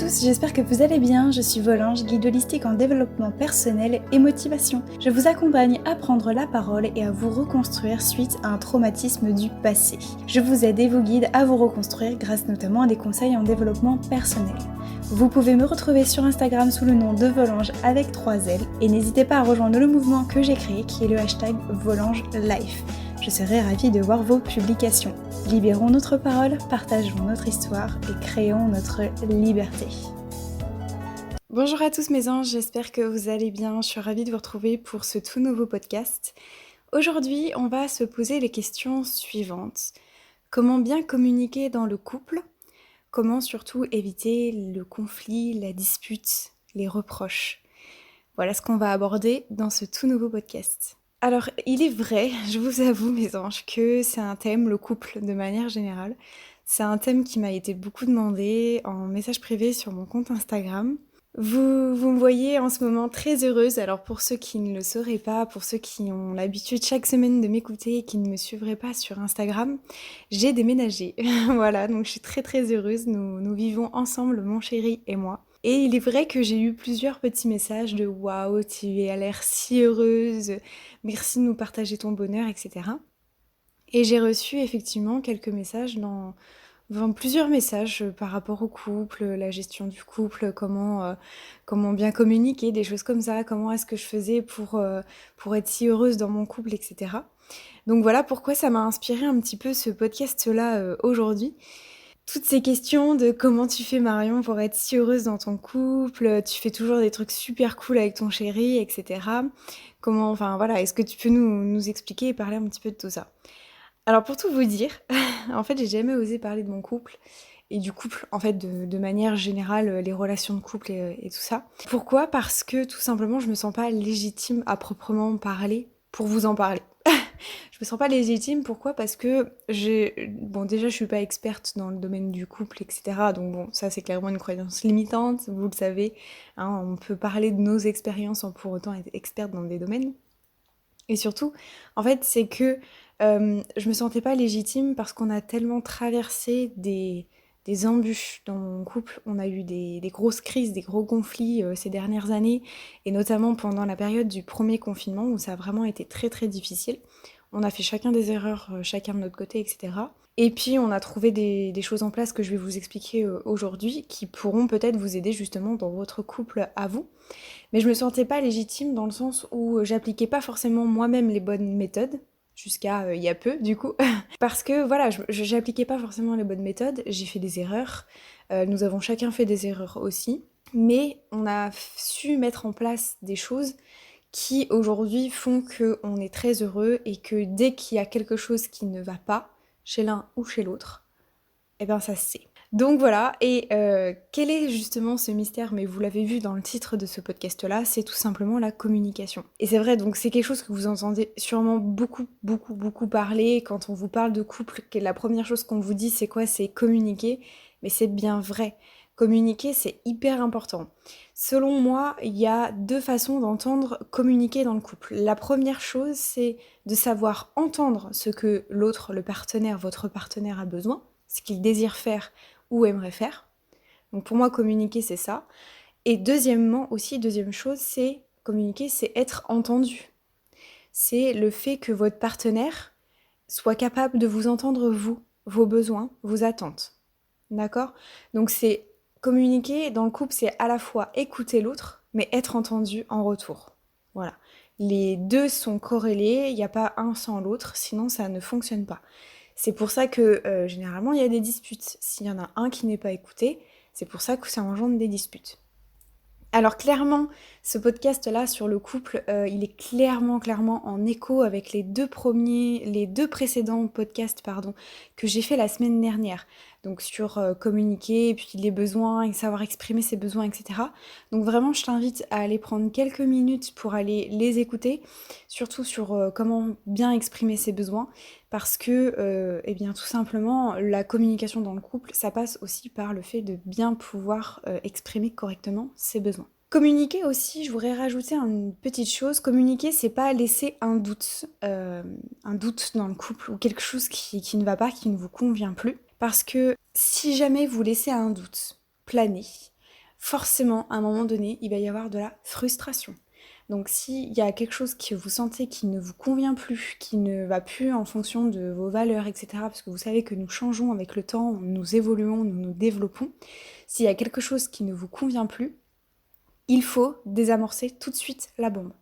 tous, j'espère que vous allez bien. Je suis Volange, guide holistique en développement personnel et motivation. Je vous accompagne à prendre la parole et à vous reconstruire suite à un traumatisme du passé. Je vous aide et vous guide à vous reconstruire grâce notamment à des conseils en développement personnel. Vous pouvez me retrouver sur Instagram sous le nom de Volange avec 3 L et n'hésitez pas à rejoindre le mouvement que j'ai créé qui est le hashtag VolangeLife. Je serai ravie de voir vos publications. Libérons notre parole, partageons notre histoire et créons notre liberté. Bonjour à tous mes anges, j'espère que vous allez bien. Je suis ravie de vous retrouver pour ce tout nouveau podcast. Aujourd'hui, on va se poser les questions suivantes. Comment bien communiquer dans le couple ? Comment surtout éviter le conflit, la dispute, les reproches ? Voilà ce qu'on va aborder dans ce tout nouveau podcast. Alors, il est vrai, je vous avoue mes anges, que c'est un thème, le couple de manière générale. C'est un thème qui m'a été beaucoup demandé en message privé sur mon compte Instagram. Vous me voyez en ce moment très heureuse, alors pour ceux qui ne le sauraient pas, pour ceux qui ont l'habitude chaque semaine de m'écouter et qui ne me suivraient pas sur Instagram, j'ai déménagé. Voilà, donc je suis très très heureuse, nous vivons ensemble, mon chéri et moi. Et il est vrai que j'ai eu plusieurs petits messages de « Waouh, tu as l'air si heureuse, merci de nous partager ton bonheur, etc. » Et j'ai reçu effectivement quelques messages plusieurs messages par rapport au couple, la gestion du couple, comment bien communiquer, des choses comme ça, comment est-ce que je faisais pour être si heureuse dans mon couple, etc. Donc voilà pourquoi ça m'a inspiré un petit peu ce podcast-là aujourd'hui. Toutes ces questions de comment tu fais Marion pour être si heureuse dans ton couple, tu fais toujours des trucs super cool avec ton chéri, etc. Est-ce que tu peux nous expliquer et parler un petit peu de tout ça ? Alors pour tout vous dire, en fait j'ai jamais osé parler de mon couple et du couple en fait de manière générale, les relations de couple et tout ça. Pourquoi ? Parce que tout simplement je me sens pas légitime à proprement parler pour vous en parler. Je me sens pas légitime, pourquoi ? Parce que déjà je suis pas experte dans le domaine du couple, etc. Donc bon, ça c'est clairement une croyance limitante, vous le savez, hein, on peut parler de nos expériences sans pour autant être experte dans des domaines. Et surtout, en fait, c'est que je me sentais pas légitime parce qu'on a tellement traversé des embûches dans mon couple. On a eu des grosses crises, des gros conflits ces dernières années, et notamment pendant la période du premier confinement où ça a vraiment été très très difficile. On a fait chacun des erreurs, chacun de notre côté, etc. Et puis on a trouvé des choses en place que je vais vous expliquer aujourd'hui qui pourront peut-être vous aider justement dans votre couple à vous. Mais je me sentais pas légitime dans le sens où j'appliquais pas forcément moi-même les bonnes méthodes, jusqu'à il y a peu du coup, parce que voilà, j'appliquais pas forcément les bonnes méthodes, j'ai fait des erreurs, nous avons chacun fait des erreurs aussi, mais on a su mettre en place des choses qui aujourd'hui font qu'on est très heureux et que dès qu'il y a quelque chose qui ne va pas, chez l'un ou chez l'autre, eh ben ça se sait. Donc voilà, et quel est justement ce mystère ? Mais vous l'avez vu dans le titre de ce podcast-là, c'est tout simplement la communication. Et c'est vrai, donc c'est quelque chose que vous entendez sûrement beaucoup parler quand on vous parle de couple, que la première chose qu'on vous dit c'est quoi ? C'est communiquer, mais c'est bien vrai. Communiquer, c'est hyper important. Selon moi, il y a 2 façons d'entendre communiquer dans le couple. La première chose, c'est de savoir entendre ce que l'autre, le partenaire, votre partenaire a besoin, ce qu'il désire faire ou aimerait faire. Donc pour moi, communiquer, c'est ça. Et deuxième chose, c'est communiquer, c'est être entendu. C'est le fait que votre partenaire soit capable de vous entendre vous, vos besoins, vos attentes. D'accord ? Donc c'est communiquer dans le couple, c'est à la fois écouter l'autre, mais être entendu en retour. Voilà. Les 2 sont corrélés, il n'y a pas un sans l'autre, sinon ça ne fonctionne pas. C'est pour ça que généralement il y a des disputes. S'il y en a un qui n'est pas écouté, c'est pour ça que ça engendre des disputes. Alors clairement, ce podcast-là sur le couple, il est clairement en écho avec les deux précédents podcasts, que j'ai fait la semaine dernière. Donc sur communiquer, et puis les besoins, et savoir exprimer ses besoins, etc. Donc vraiment, je t'invite à aller prendre quelques minutes pour aller les écouter, surtout sur comment bien exprimer ses besoins, parce que, tout simplement, la communication dans le couple, ça passe aussi par le fait de bien pouvoir exprimer correctement ses besoins. Communiquer aussi, je voudrais rajouter une petite chose. Communiquer, c'est pas laisser un doute dans le couple ou quelque chose qui ne va pas, qui ne vous convient plus. Parce que si jamais vous laissez un doute planer, forcément, à un moment donné, il va y avoir de la frustration. Donc s'il y a quelque chose que vous sentez qui ne vous convient plus, qui ne va plus en fonction de vos valeurs, etc., parce que vous savez que nous changeons avec le temps, nous évoluons, nous nous développons, s'il y a quelque chose qui ne vous convient plus, il faut désamorcer tout de suite la bombe.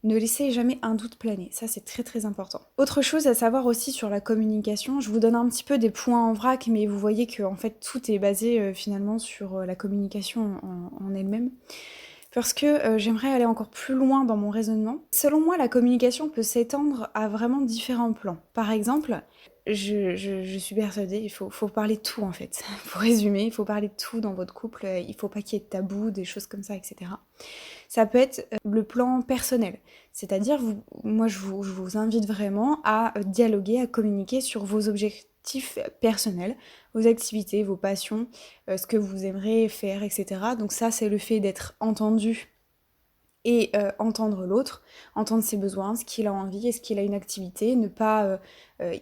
Ne laissez jamais un doute planer, ça c'est très très important. Autre chose à savoir aussi sur la communication, je vous donne un petit peu des points en vrac, mais vous voyez que en fait tout est basé finalement sur la communication en elle-même. Parce que j'aimerais aller encore plus loin dans mon raisonnement. Selon moi, la communication peut s'étendre à vraiment différents plans. Par exemple, je suis persuadée, il faut parler de tout en fait. Pour résumer, il faut parler de tout dans votre couple, il faut pas qu'il y ait de tabou, des choses comme ça, etc. Ça peut être le plan personnel. C'est-à-dire, moi je vous invite vraiment à dialoguer, à communiquer sur vos objectifs personnels, vos activités, vos passions, ce que vous aimeriez faire, etc. Donc ça, c'est le fait d'être entendu et entendre l'autre, entendre ses besoins, ce qu'il a envie, est-ce qu'il a une activité, ne pas...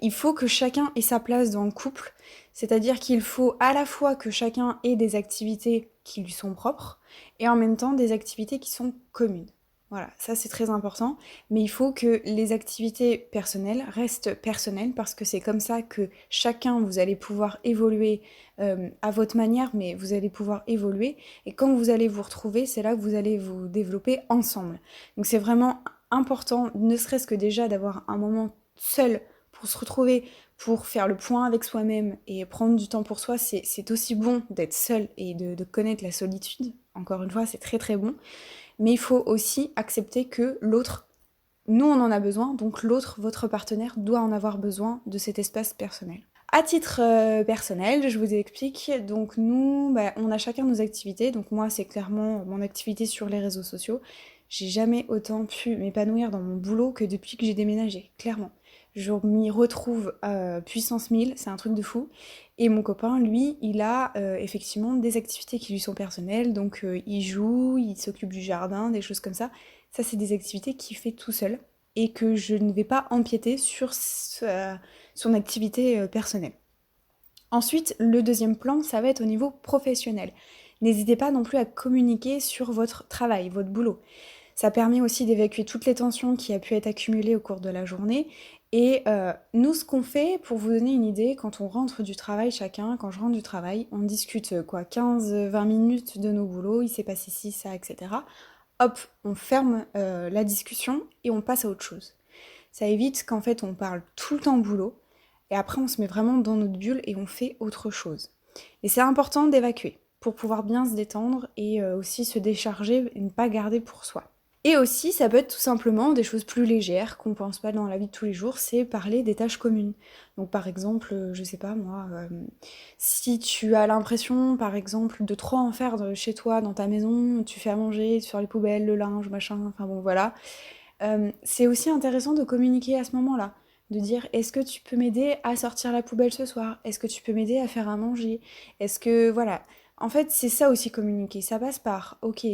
il faut que chacun ait sa place dans le couple, c'est-à-dire qu'il faut à la fois que chacun ait des activités qui lui sont propres, et en même temps des activités qui sont communes. Voilà, ça c'est très important, mais il faut que les activités personnelles restent personnelles, parce que c'est comme ça que chacun, vous allez pouvoir évoluer à votre manière, mais vous allez pouvoir évoluer, et quand vous allez vous retrouver, c'est là que vous allez vous développer ensemble. Donc c'est vraiment important, ne serait-ce que déjà d'avoir un moment seul pour se retrouver, pour faire le point avec soi-même et prendre du temps pour soi. C'est aussi bon d'être seul et de connaître la solitude. Encore une fois, c'est très très bon. Mais il faut aussi accepter que l'autre, nous on en a besoin, donc l'autre, votre partenaire, doit en avoir besoin de cet espace personnel. À titre personnel, je vous explique, donc nous, on a chacun nos activités, donc moi c'est clairement mon activité sur les réseaux sociaux. J'ai jamais autant pu m'épanouir dans mon boulot que depuis que j'ai déménagé, clairement. Je m'y retrouve puissance 1000, c'est un truc de fou. Et mon copain, lui, il a effectivement des activités qui lui sont personnelles, donc il joue, il s'occupe du jardin, des choses comme ça. Ça, c'est des activités qu'il fait tout seul et que je ne vais pas empiéter sur son activité personnelle. Ensuite, le deuxième plan, ça va être au niveau professionnel. N'hésitez pas non plus à communiquer sur votre travail, votre boulot. Ça permet aussi d'évacuer toutes les tensions qui a pu être accumulées au cours de la journée. Et nous, ce qu'on fait, pour vous donner une idée, quand on rentre du travail chacun, quand je rentre du travail, on discute 15-20 minutes de nos boulots, il s'est passé ci, ça, etc. Hop, on ferme la discussion et on passe à autre chose. Ça évite qu'en fait on parle tout le temps boulot, et après on se met vraiment dans notre bulle et on fait autre chose. Et c'est important d'évacuer pour pouvoir bien se détendre et aussi se décharger et ne pas garder pour soi. Et aussi, ça peut être tout simplement des choses plus légères qu'on pense pas dans la vie de tous les jours, c'est parler des tâches communes. Donc par exemple, je sais pas moi, si tu as l'impression par exemple de trop en faire chez toi, dans ta maison, tu fais à manger, tu sors les poubelles, le linge, machin, enfin bon voilà. C'est aussi intéressant de communiquer à ce moment-là, de dire est-ce que tu peux m'aider à sortir la poubelle ce soir? Est-ce que tu peux m'aider à faire à manger? Est-ce que voilà. En fait, c'est ça aussi communiquer. Ça passe par, ok,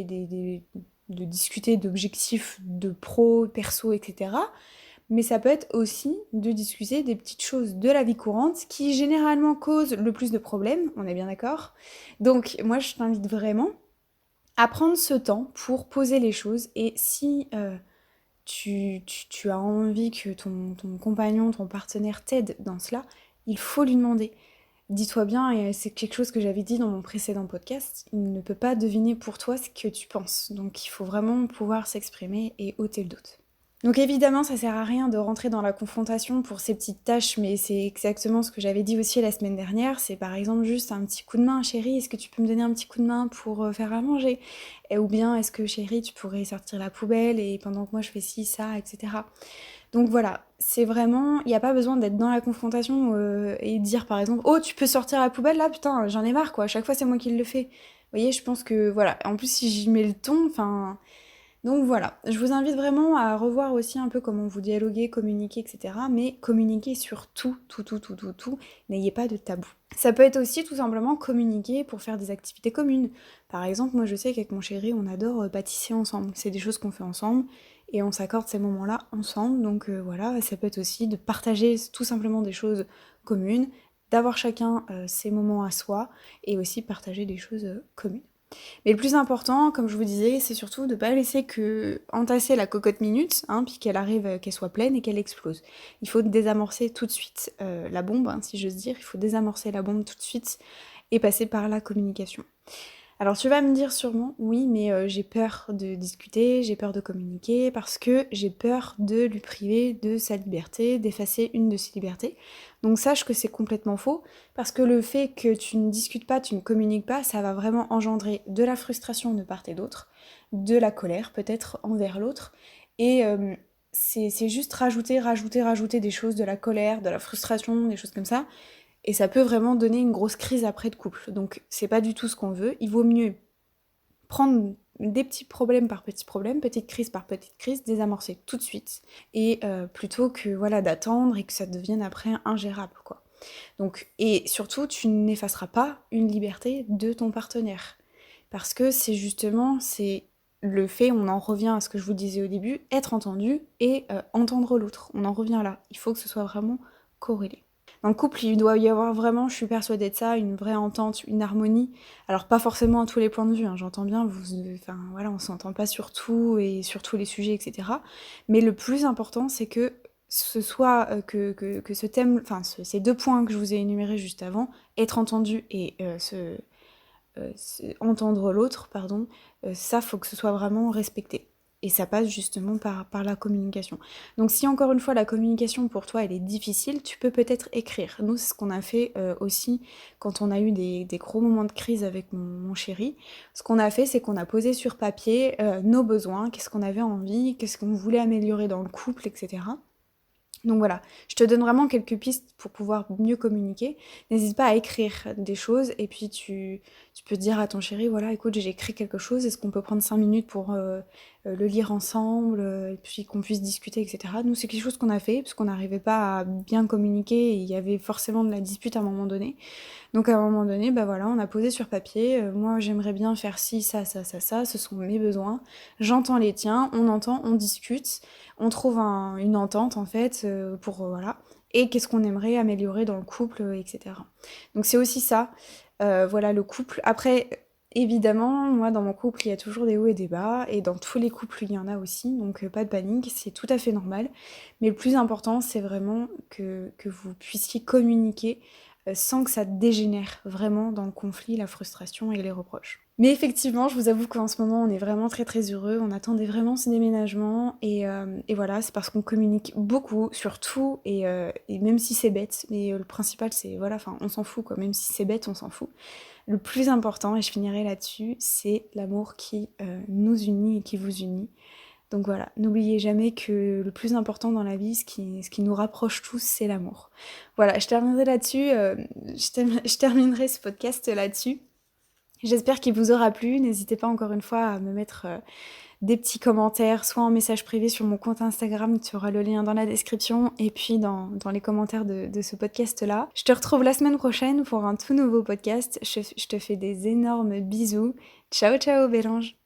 de discuter d'objectifs de pro, perso, etc. Mais ça peut être aussi de discuter des petites choses de la vie courante qui généralement causent le plus de problèmes, on est bien d'accord. Donc moi je t'invite vraiment à prendre ce temps pour poser les choses, et si tu as envie que ton compagnon, ton partenaire t'aide dans cela, il faut lui demander. Dis-toi bien, et c'est quelque chose que j'avais dit dans mon précédent podcast, il ne peut pas deviner pour toi ce que tu penses. Donc il faut vraiment pouvoir s'exprimer et ôter le doute. Donc évidemment, ça sert à rien de rentrer dans la confrontation pour ces petites tâches, mais c'est exactement ce que j'avais dit aussi la semaine dernière. C'est par exemple juste un petit coup de main, chérie, est-ce que tu peux me donner un petit coup de main pour faire à manger? Ou bien est-ce que chérie, tu pourrais sortir la poubelle et pendant que moi je fais ci, ça, etc. Donc voilà, c'est vraiment, il n'y a pas besoin d'être dans la confrontation et de dire par exemple, oh tu peux sortir la poubelle là, putain j'en ai marre quoi, à chaque fois c'est moi qui le fais. Vous voyez, je pense que voilà, en plus si j'y mets le ton, enfin... Donc voilà, je vous invite vraiment à revoir aussi un peu comment vous dialoguez, communiquez, etc. Mais communiquez sur tout, tout, tout, tout, tout, tout. N'ayez pas de tabou. Ça peut être aussi tout simplement communiquer pour faire des activités communes. Par exemple, moi je sais qu'avec mon chéri, on adore pâtisser ensemble. C'est des choses qu'on fait ensemble et on s'accorde ces moments-là ensemble. Donc voilà, ça peut être aussi de partager tout simplement des choses communes, d'avoir chacun ses moments à soi et aussi partager des choses communes. Mais le plus important, comme je vous disais, c'est surtout de ne pas laisser que entasser la cocotte minute, puis qu'elle arrive, qu'elle soit pleine et qu'elle explose. Il faut désamorcer tout de suite la bombe, si j'ose dire, il faut désamorcer la bombe tout de suite et passer par la communication. Alors tu vas me dire sûrement, oui, mais j'ai peur de discuter, j'ai peur de communiquer, parce que j'ai peur de lui priver de sa liberté, d'effacer une de ses libertés. Donc sache que c'est complètement faux, parce que le fait que tu ne discutes pas, tu ne communiques pas, ça va vraiment engendrer de la frustration de part et d'autre, de la colère peut-être envers l'autre, et c'est juste rajouter des choses, de la colère, de la frustration, des choses comme ça, et ça peut vraiment donner une grosse crise après de couple. Donc c'est pas du tout ce qu'on veut. Il vaut mieux prendre des petits problèmes par petits problèmes, petite crise par petite crise, désamorcer tout de suite. Et plutôt que voilà d'attendre et que ça devienne après ingérable, quoi. Donc, et surtout, tu n'effaceras pas une liberté de ton partenaire. Parce que c'est justement, c'est le fait, on en revient à ce que je vous disais au début, être entendu et entendre l'autre. On en revient là. Il faut que ce soit vraiment corrélé. Dans le couple, il doit y avoir vraiment, je suis persuadée de ça, une vraie entente, une harmonie. Alors pas forcément à tous les points de vue, j'entends bien, enfin voilà, on s'entend pas sur tout et sur tous les sujets, etc. Mais le plus important, c'est que ce soit que ce thème, enfin ces deux points que je vous ai énumérés juste avant, être entendu et entendre l'autre, pardon, ça faut que ce soit vraiment respecté. Et ça passe justement par la communication. Donc si encore une fois la communication pour toi elle est difficile, tu peux peut-être écrire. Nous c'est ce qu'on a fait aussi quand on a eu des gros moments de crise avec mon chéri. Ce qu'on a fait c'est qu'on a posé sur papier nos besoins, qu'est-ce qu'on avait envie, qu'est-ce qu'on voulait améliorer dans le couple, etc. Donc voilà, je te donne vraiment quelques pistes pour pouvoir mieux communiquer. N'hésite pas à écrire des choses et puis tu peux dire à ton chéri, voilà, écoute, j'ai écrit quelque chose, est-ce qu'on peut prendre 5 minutes pour le lire ensemble et puis qu'on puisse discuter, etc. Nous, c'est quelque chose qu'on a fait parce qu'on n'arrivait pas à bien communiquer et il y avait forcément de la dispute à un moment donné. Donc à un moment donné, bah voilà, on a posé sur papier, moi j'aimerais bien faire ci, ça, ce sont mes besoins, j'entends les tiens, on entend, on discute, on trouve une entente en fait, pour voilà, et qu'est-ce qu'on aimerait améliorer dans le couple, etc. Donc c'est aussi ça, voilà le couple. Après, évidemment, moi dans mon couple il y a toujours des hauts et des bas, et dans tous les couples il y en a aussi, donc pas de panique, c'est tout à fait normal. Mais le plus important c'est vraiment que vous puissiez communiquer sans que ça dégénère vraiment dans le conflit, la frustration et les reproches. Mais effectivement, je vous avoue qu'en ce moment, on est vraiment très très heureux, on attendait vraiment ce déménagement, et voilà, c'est parce qu'on communique beaucoup sur tout, et même si c'est bête, mais le principal c'est, voilà, enfin on s'en fout quoi, même si c'est bête, on s'en fout. Le plus important, et je finirai là-dessus, c'est l'amour qui nous unit et qui vous unit. Donc voilà, n'oubliez jamais que le plus important dans la vie, ce qui nous rapproche tous, c'est l'amour. Voilà, je terminerai là-dessus, je terminerai ce podcast là-dessus. J'espère qu'il vous aura plu, n'hésitez pas encore une fois à me mettre des petits commentaires, soit en message privé sur mon compte Instagram, tu auras le lien dans la description, et puis dans les commentaires de ce podcast-là. Je te retrouve la semaine prochaine pour un tout nouveau podcast, je te fais des énormes bisous. Ciao ciao Bélange.